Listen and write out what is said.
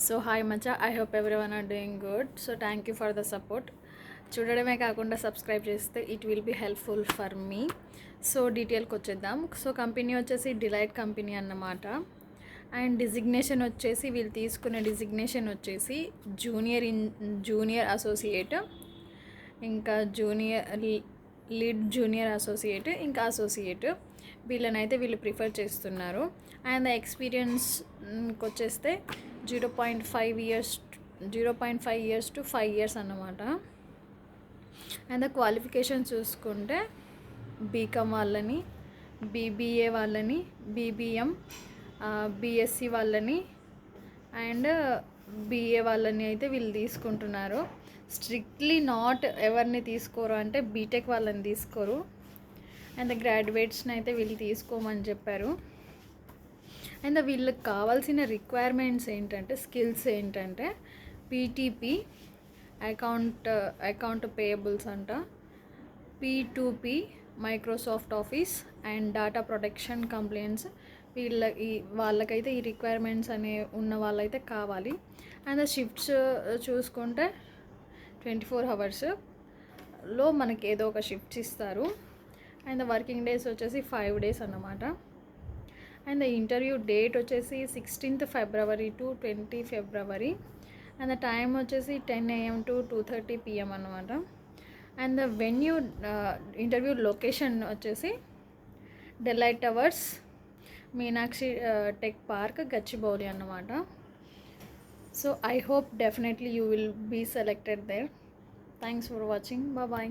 So hi మచ్చా, I hope everyone are doing good. So thank you for the support. చూడడమే కాకుండా subscribe చేస్తే it will be helpful for me. So డీటెయిల్కి వచ్చేద్దాం. So company వచ్చేసి Deloitte company అన్నమాట. And designation వచ్చేసి వీళ్ళు తీసుకునే డిజిగ్నేషన్ వచ్చేసి జూనియర్ అసోసియేట్, ఇంకా లీడ్ జూనియర్ అసోసియేట్, ఇంకా అసోసియేట్. వీళ్ళనైతే వీళ్ళు ప్రిఫర్ చేస్తున్నారు. అండ్ ద ఎక్స్పీరియన్స్కి వచ్చేస్తే 0.5 ఇయర్స్ టు 5 ఇయర్స్ అన్నమాట. అండ్ ద క్వాలిఫికేషన్ చూసుకుంటే బీకామ్ వాళ్ళని, బీబీఏ వాళ్ళని, బీబీఎం, బీఎస్సీ వాళ్ళని అండ్ బీఏ వాళ్ళని అయితే వీళ్ళు తీసుకుంటున్నారు. స్ట్రిక్ట్లీ నాట్ ఎవరిని తీసుకోరు అంటే బీటెక్ వాళ్ళని తీసుకోరు. అండ్ గ్రాడ్యుయేట్స్ని అయితే వీళ్ళు తీసుకోమని చెప్పారు. అండ్ వీళ్ళకి కావాల్సిన రిక్వైర్మెంట్స్ ఏంటంటే, స్కిల్స్ ఏంటంటే పీటీపీ, అకౌంట్ పేయబుల్స్ అంట, P2P, Microsoft office and data protection complaints. వాళ్ళకైతే ఈ రిక్వైర్మెంట్స్ ఉన్న వాళ్ళైతే కావాలి. అండ్ షిఫ్ట్స్ చూసుకుంటే 24 అవర్స్లో మనకి ఏదో ఒక షిఫ్ట్స్ ఇస్తారు. అండ్ వర్కింగ్ డేస్ వచ్చేసి 5 డేస్ అన్నమాట. అండ్ ఇంటర్వ్యూ డేట్ వచ్చేసి 16th February to 20 February. And time వచ్చేసి 10 AM to 2:30 PM అన్నమాట. And the venue interview location వచ్చేసి Deloitte towers, Meenakshi tech park, Gachibowli అన్నమాట. So I hope definitely you will be selected there. Thanks for watching. Bye.